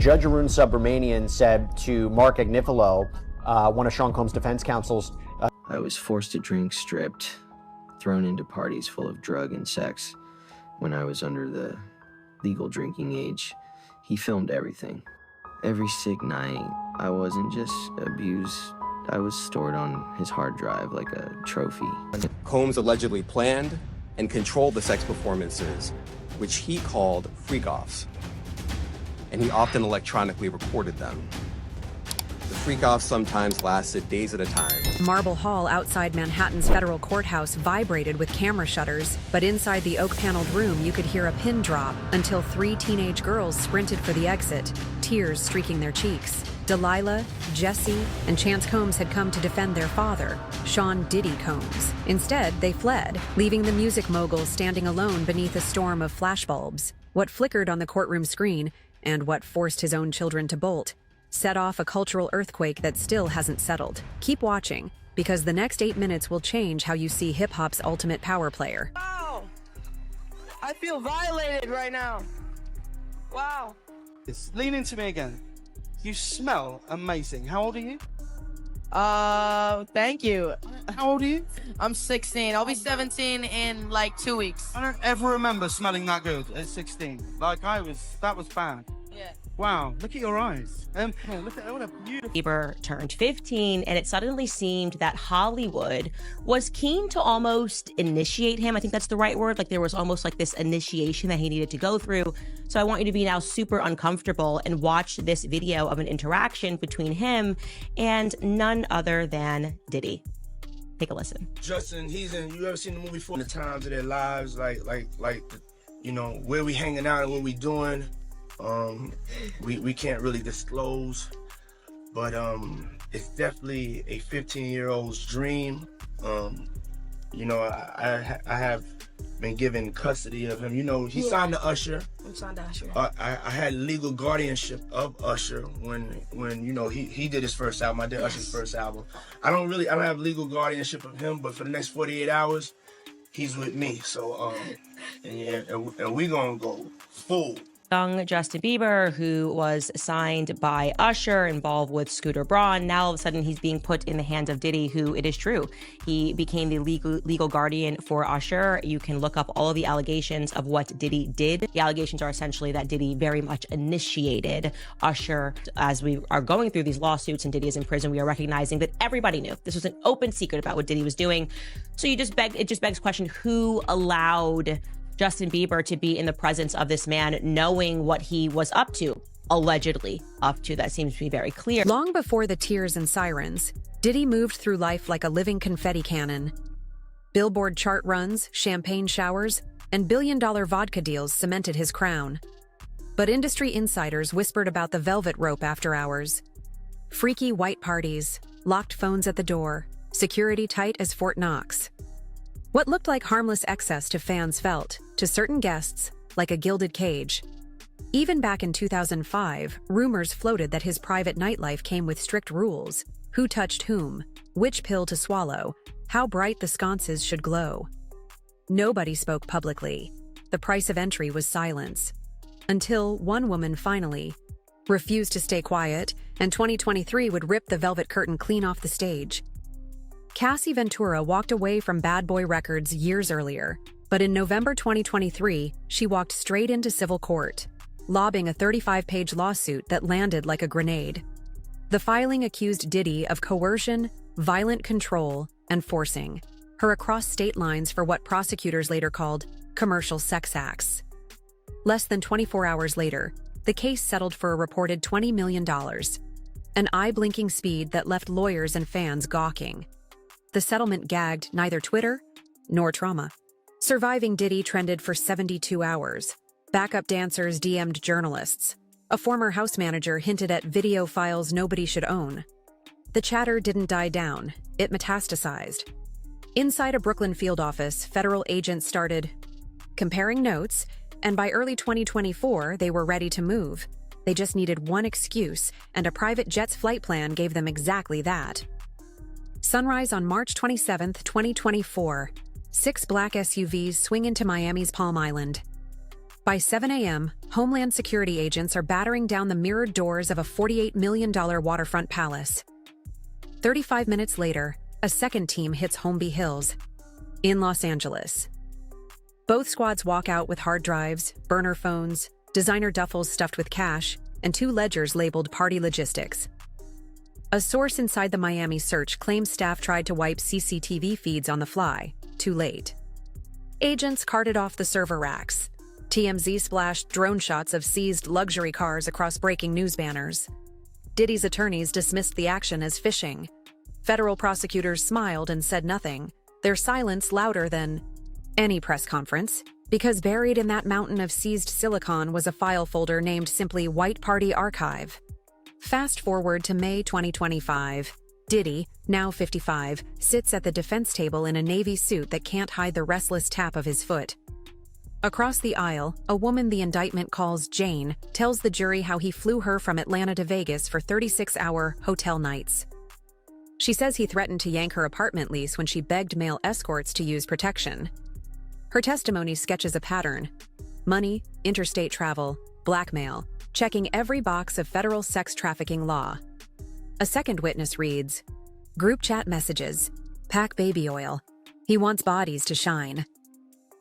Judge Arun Subramanian said to Mark Agnifilo, one of Sean Combs' defense counsels, I was forced to drink stripped, thrown into parties full of drug and sex when I was under the legal drinking age. He filmed everything. Every sick night, I wasn't just abused, I was stored on his hard drive like a trophy. Combs allegedly planned and controlled the sex performances, which he called freak-offs, and he often electronically recorded them. The freak-offs sometimes lasted days at a time. Marble Hall outside Manhattan's federal courthouse vibrated with camera shutters, but inside the oak-paneled room you could hear a pin drop until 3 teenage girls sprinted for the exit, tears streaking their cheeks. Delilah, Jesse, and Chance Combs had come to defend their father, Sean Diddy Combs. Instead, they fled, leaving the music mogul standing alone beneath a storm of flashbulbs. What flickered on the courtroom screen, and what forced his own children to bolt, set off a cultural earthquake that still hasn't settled. Keep watching, because the next 8 minutes will change how you see hip-hop's ultimate power player. Wow! I feel violated right now. Wow. Lean into me again. You smell amazing. How old are you? Thank you. How old are you? I'm 16. I'll be 17 in like 2 weeks. I don't ever remember smelling that good at 16. Like that was bad. Yeah. Wow, look at your eyes. Look at what a beautiful... Bieber turned 15, and it suddenly seemed that Hollywood was keen to almost initiate him. I think that's the right word. Like there was almost like this initiation that he needed to go through. So I want you to be now super uncomfortable and watch this video of an interaction between him and none other than Diddy. Take a listen. Justin, you ever seen the movie For the Times of Their Lives? Like, you know, where we hanging out and what we doing. We can't really disclose, but it's definitely a 15-year-old's dream. You know, I have been given custody of him. You know, he signed to Usher. I'm signed to Usher. I had legal guardianship of Usher when you know he did his first album. I did Usher's first album. I don't have legal guardianship of him, but for the next 48 hours, he's with me. So and we gonna go full. Young Justin Bieber, who was signed by Usher, involved with Scooter Braun. Now, all of a sudden, he's being put in the hands of Diddy, who, it is true, he became the legal guardian for Usher. You can look up all of the allegations of what Diddy did. The allegations are essentially that Diddy very much initiated Usher. As we are going through these lawsuits and Diddy is in prison, we are recognizing that everybody knew. This was an open secret about what Diddy was doing. So it just begs the question, who allowed Justin Bieber to be in the presence of this man, knowing what he was up to, allegedly up to? That seems to be very clear. Long before the tears and sirens, Diddy moved through life like a living confetti cannon. Billboard chart runs, champagne showers, and billion-dollar vodka deals cemented his crown. But industry insiders whispered about the velvet rope after hours. Freaky white parties, locked phones at the door, security tight as Fort Knox. What looked like harmless excess to fans felt, to certain guests, like a gilded cage. Even back in 2005, rumors floated that his private nightlife came with strict rules: who touched whom, which pill to swallow, how bright the sconces should glow. Nobody spoke publicly. The price of entry was silence. Until one woman finally refused to stay quiet, and 2023 would rip the velvet curtain clean off the stage. Cassie Ventura walked away from Bad Boy Records years earlier, but in November 2023, she walked straight into civil court, lobbing a 35-page lawsuit that landed like a grenade. The filing accused Diddy of coercion, violent control, and forcing her across state lines for what prosecutors later called commercial sex acts. Less than 24 hours later, the case settled for a reported $20 million, an eye-blinking speed that left lawyers and fans gawking. The settlement gagged neither Twitter nor trauma. Surviving Diddy trended for 72 hours. Backup dancers DM'd journalists. A former house manager hinted at video files nobody should own. The chatter didn't die down, it metastasized. Inside a Brooklyn field office, federal agents started comparing notes, and by early 2024, they were ready to move. They just needed one excuse, and a private jet's flight plan gave them exactly that. Sunrise on March 27, 2024. 6 black SUVs swing into Miami's Palm Island. By 7 a.m., Homeland Security agents are battering down the mirrored doors of a $48 million waterfront palace. 35 minutes later, a second team hits Holmby Hills, in Los Angeles. Both squads walk out with hard drives, burner phones, designer duffels stuffed with cash, and 2 ledgers labeled Party Logistics. A source inside the Miami search claims staff tried to wipe CCTV feeds on the fly. Too late. Agents carted off the server racks. TMZ splashed drone shots of seized luxury cars across breaking news banners. Diddy's attorneys dismissed the action as phishing. Federal prosecutors smiled and said nothing, their silence louder than any press conference, because buried in that mountain of seized silicon was a file folder named simply White Party Archive. Fast forward to May 2025. Diddy, now 55, sits at the defense table in a navy suit that can't hide the restless tap of his foot. Across the aisle, a woman the indictment calls Jane tells the jury how he flew her from Atlanta to Vegas for 36-hour hotel nights. She says he threatened to yank her apartment lease when she begged male escorts to use protection. Her testimony sketches a pattern: money, interstate travel, blackmail, checking every box of federal sex trafficking law. A second witness reads, group chat messages, pack baby oil. He wants bodies to shine.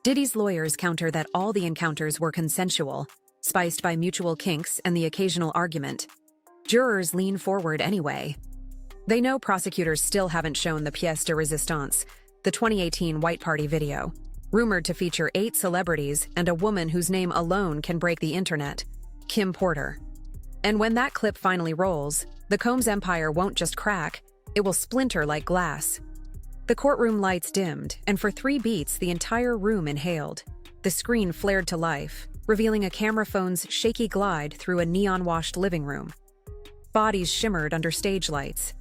Diddy's lawyers counter that all the encounters were consensual, spiced by mutual kinks and the occasional argument. Jurors lean forward anyway. They know prosecutors still haven't shown the pièce de résistance, the 2018 White Party video, rumored to feature 8 celebrities and a woman whose name alone can break the internet, Kim Porter. And when that clip finally rolls, the Combs empire won't just crack, it will splinter like glass. The courtroom lights dimmed, and for 3 beats the entire room inhaled. The screen flared to life, revealing a camera phone's shaky glide through a neon-washed living room. Bodies shimmered under stage lights.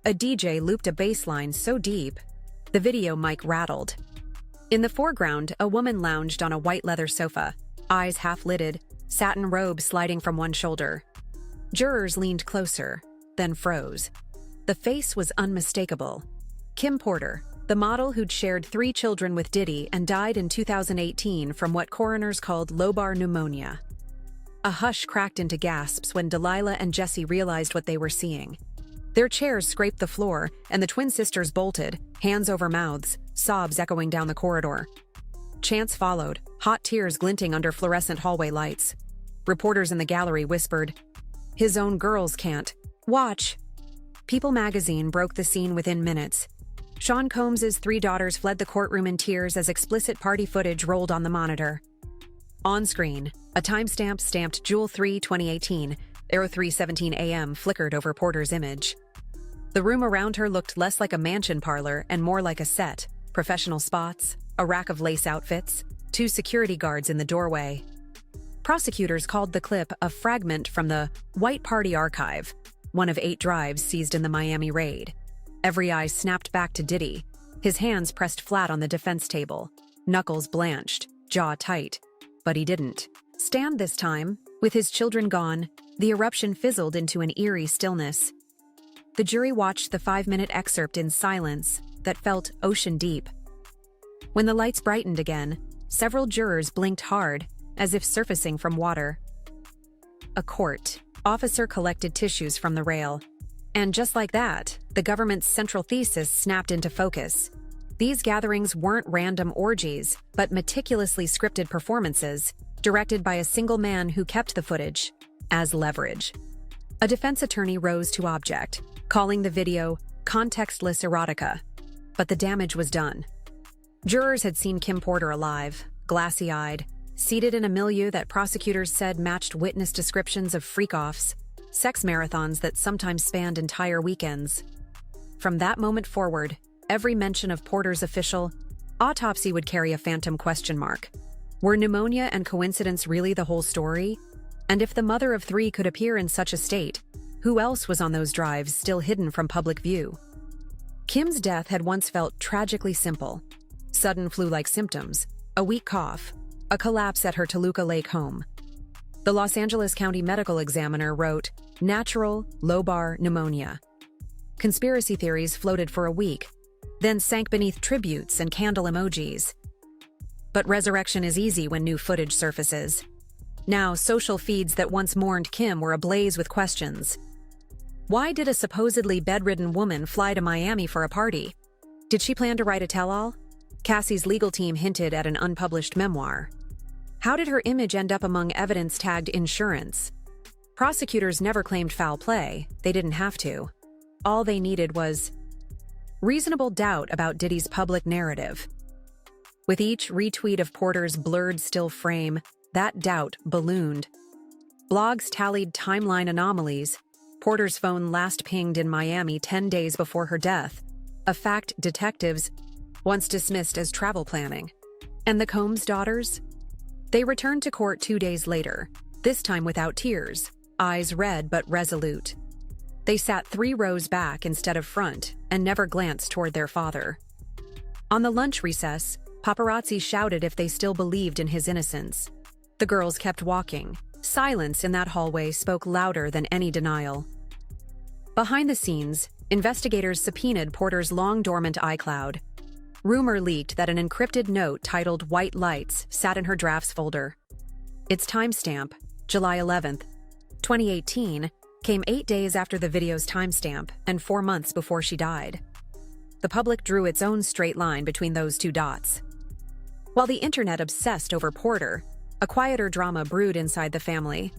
A DJ looped a bass line so deep, the video mic rattled. In the foreground, a woman lounged on a white leather sofa, eyes half-lidded, satin robe sliding from one shoulder. Jurors leaned closer, then froze. The face was unmistakable. Kim Porter, the model who'd shared 3 children with Diddy and died in 2018 from what coroners called lobar pneumonia. A hush cracked into gasps when Delilah and Jesse realized what they were seeing. Their chairs scraped the floor, and the twin sisters bolted, hands over mouths, sobs echoing down the corridor. Chants followed, hot tears glinting under fluorescent hallway lights. Reporters in the gallery whispered, "His own girls can't. Watch." People magazine broke the scene within minutes. Sean Combs's 3 daughters fled the courtroom in tears as explicit party footage rolled on the monitor. On screen, a timestamp stamped June 3, 2018, 03:17 a.m. flickered over Porter's image. The room around her looked less like a mansion parlor and more like a set. Professional spots, a rack of lace outfits, 2 security guards in the doorway. Prosecutors called the clip a fragment from the White Party Archive, one of 8 drives seized in the Miami raid. Every eye snapped back to Diddy, his hands pressed flat on the defense table, knuckles blanched, jaw tight. But he didn't stand this time. With his children gone, the eruption fizzled into an eerie stillness. The jury watched the 5-minute excerpt in silence that felt ocean deep. When the lights brightened again, several jurors blinked hard, as if surfacing from water. A court officer collected tissues from the rail. And just like that, the government's central thesis snapped into focus. These gatherings weren't random orgies, but meticulously scripted performances, directed by a single man who kept the footage as leverage. A defense attorney rose to object, calling the video contextless erotica. But the damage was done. Jurors had seen Kim Porter alive, glassy-eyed, seated in a milieu that prosecutors said matched witness descriptions of freak-offs, sex marathons that sometimes spanned entire weekends. From that moment forward, every mention of Porter's official autopsy would carry a phantom question mark. Were pneumonia and coincidence really the whole story? And if the mother of 3 could appear in such a state, who else was on those drives still hidden from public view? Kim's death had once felt tragically simple. Sudden flu-like symptoms, a weak cough, a collapse at her Toluca Lake home. The Los Angeles County Medical Examiner wrote, "Natural, lobar pneumonia." Conspiracy theories floated for a week, then sank beneath tributes and candle emojis. But resurrection is easy when new footage surfaces. Now, social feeds that once mourned Kim were ablaze with questions. Why did a supposedly bedridden woman fly to Miami for a party? Did she plan to write a tell-all? Cassie's legal team hinted at an unpublished memoir. How did her image end up among evidence tagged insurance? Prosecutors never claimed foul play. They didn't have to. All they needed was reasonable doubt about Diddy's public narrative. With each retweet of Porter's blurred still frame, that doubt ballooned. Blogs tallied timeline anomalies. Porter's phone last pinged in Miami 10 days before her death, a fact detectives once dismissed as travel planning. And the Combs daughters? They returned to court 2 days later, this time without tears, eyes red but resolute. They sat 3 rows back instead of front and never glanced toward their father. On the lunch recess, paparazzi shouted if they still believed in his innocence. The girls kept walking. Silence in that hallway spoke louder than any denial. Behind the scenes, investigators subpoenaed Porter's long-dormant iCloud. Rumor leaked that an encrypted note titled White Lights sat in her drafts folder. Its timestamp, July 11th, 2018, came 8 days after the video's timestamp and 4 months before she died. The public drew its own straight line between those 2 dots. While the internet obsessed over Porter, a quieter drama brewed inside the family.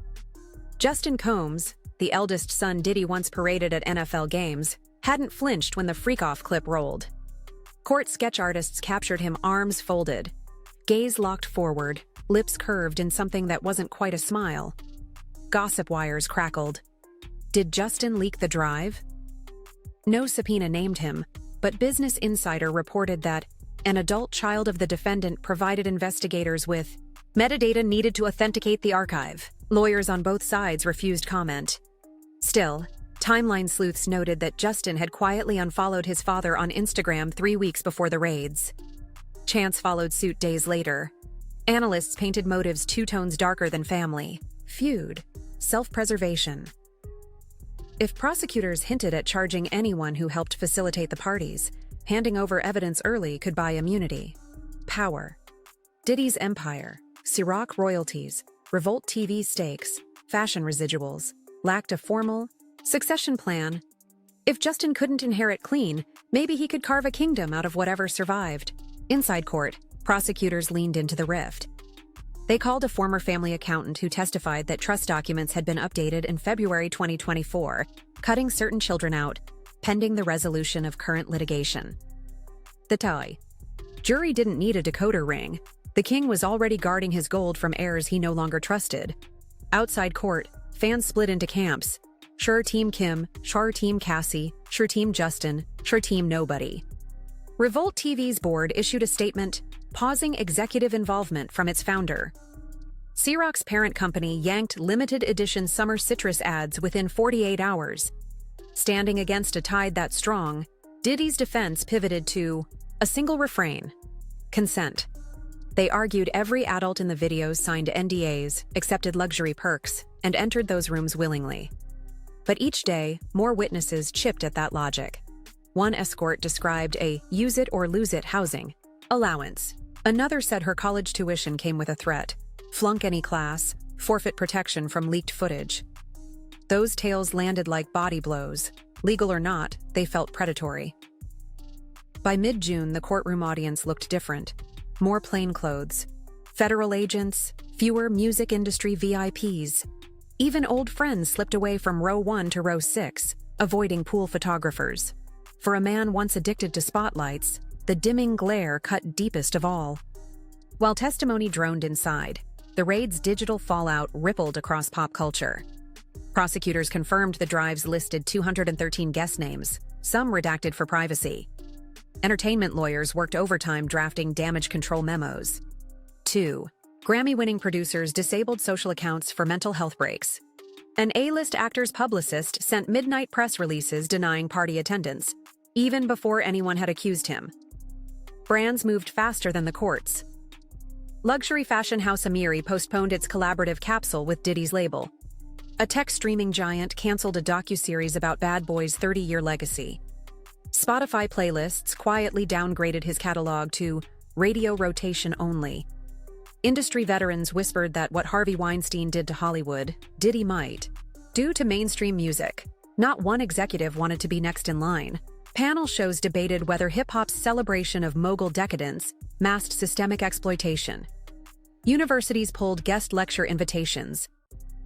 Justin Combs, the eldest son Diddy once paraded at NFL games, hadn't flinched when the freak-off clip rolled. Court sketch artists captured him arms folded, gaze locked forward, lips curved in something that wasn't quite a smile. Gossip wires crackled. Did Justin leak the drive? No subpoena named him, but Business Insider reported that an adult child of the defendant provided investigators with metadata needed to authenticate the archive. Lawyers on both sides refused comment. Still, timeline sleuths noted that Justin had quietly unfollowed his father on Instagram 3 weeks before the raids. Chance followed suit days later. Analysts painted motives 2 tones darker than family, feud, self-preservation. If prosecutors hinted at charging anyone who helped facilitate the parties, handing over evidence early could buy immunity. Power. Diddy's empire, Ciroc royalties, Revolt TV stakes, fashion residuals, lacked a formal succession plan. If Justin couldn't inherit clean, maybe he could carve a kingdom out of whatever survived. Inside court, prosecutors leaned into the rift. They called a former family accountant who testified that trust documents had been updated in February 2024, cutting certain children out, pending the resolution of current litigation. The tie. Jury didn't need a decoder ring. The king was already guarding his gold from heirs he no longer trusted. Outside court, fans split into camps. Sure Team Kim, sure Team Cassie, sure Team Justin, sure Team Nobody. Revolt TV's board issued a statement pausing executive involvement from its founder. Ciroc's parent company yanked limited edition summer citrus ads within 48 hours. Standing against a tide that strong, Diddy's defense pivoted to a single refrain: consent. They argued every adult in the videos signed NDAs, accepted luxury perks, and entered those rooms willingly. But each day, more witnesses chipped at that logic. One escort described a use-it-or-lose-it housing allowance. Another said her college tuition came with a threat: flunk any class, forfeit protection from leaked footage. Those tales landed like body blows. Legal or not, they felt predatory. By mid-June, the courtroom audience looked different. More plainclothes, federal agents, fewer music industry VIPs. Even old friends slipped away from row 1 to row 6, avoiding pool photographers. For a man once addicted to spotlights, the dimming glare cut deepest of all. While testimony droned inside, the raid's digital fallout rippled across pop culture. Prosecutors confirmed the drives listed 213 guest names, some redacted for privacy. Entertainment lawyers worked overtime drafting damage control memos. 2. Grammy-winning producers disabled social accounts for mental health breaks. An A-list actor's publicist sent midnight press releases denying party attendance, even before anyone had accused him. Brands moved faster than the courts. Luxury fashion house Amiri postponed its collaborative capsule with Diddy's label. A tech streaming giant canceled a docuseries about Bad Boy's 30-year legacy. Spotify playlists quietly downgraded his catalog to radio rotation only. Industry veterans whispered that what Harvey Weinstein did to Hollywood, Diddy might. Due to mainstream music, not one executive wanted to be next in line. Panel shows debated whether hip-hop's celebration of mogul decadence masked systemic exploitation. Universities pulled guest lecture invitations.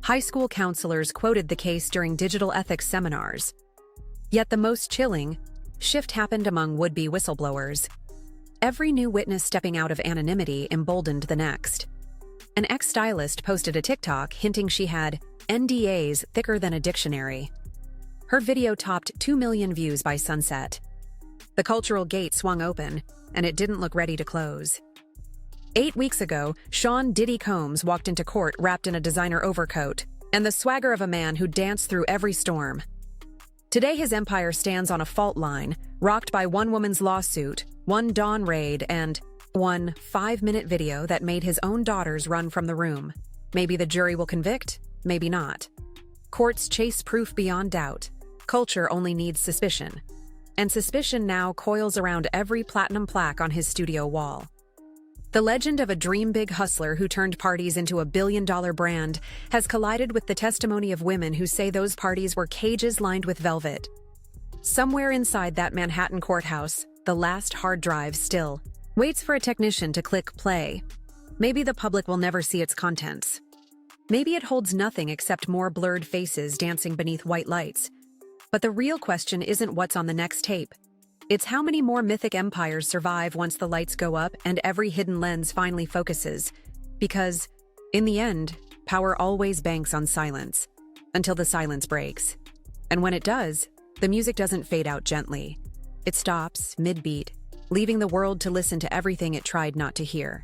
High school counselors quoted the case during digital ethics seminars. Yet the most chilling shift happened among would-be whistleblowers. Every new witness stepping out of anonymity emboldened the next. An ex-stylist posted a TikTok hinting she had NDAs thicker than a dictionary. Her video topped 2 million views by sunset. The cultural gate swung open, and it didn't look ready to close. 8 weeks ago, Sean Diddy Combs walked into court wrapped in a designer overcoat and the swagger of a man who danced through every storm. Today his empire stands on a fault line, rocked by one woman's lawsuit, one dawn raid, and one 5-minute video that made his own daughters run from the room. Maybe the jury will convict, maybe not. Courts chase proof beyond doubt. Culture only needs suspicion. And suspicion now coils around every platinum plaque on his studio wall. The legend of a dream-big hustler who turned parties into a billion-dollar brand has collided with the testimony of women who say those parties were cages lined with velvet. Somewhere inside that Manhattan courthouse, the last hard drive still waits for a technician to click play. Maybe the public will never see its contents. Maybe it holds nothing except more blurred faces dancing beneath white lights. But the real question isn't what's on the next tape. It's how many more mythic empires survive once the lights go up and every hidden lens finally focuses. Because, in the end, power always banks on silence, until the silence breaks. And when it does, the music doesn't fade out gently. It stops, mid-beat, leaving the world to listen to everything it tried not to hear.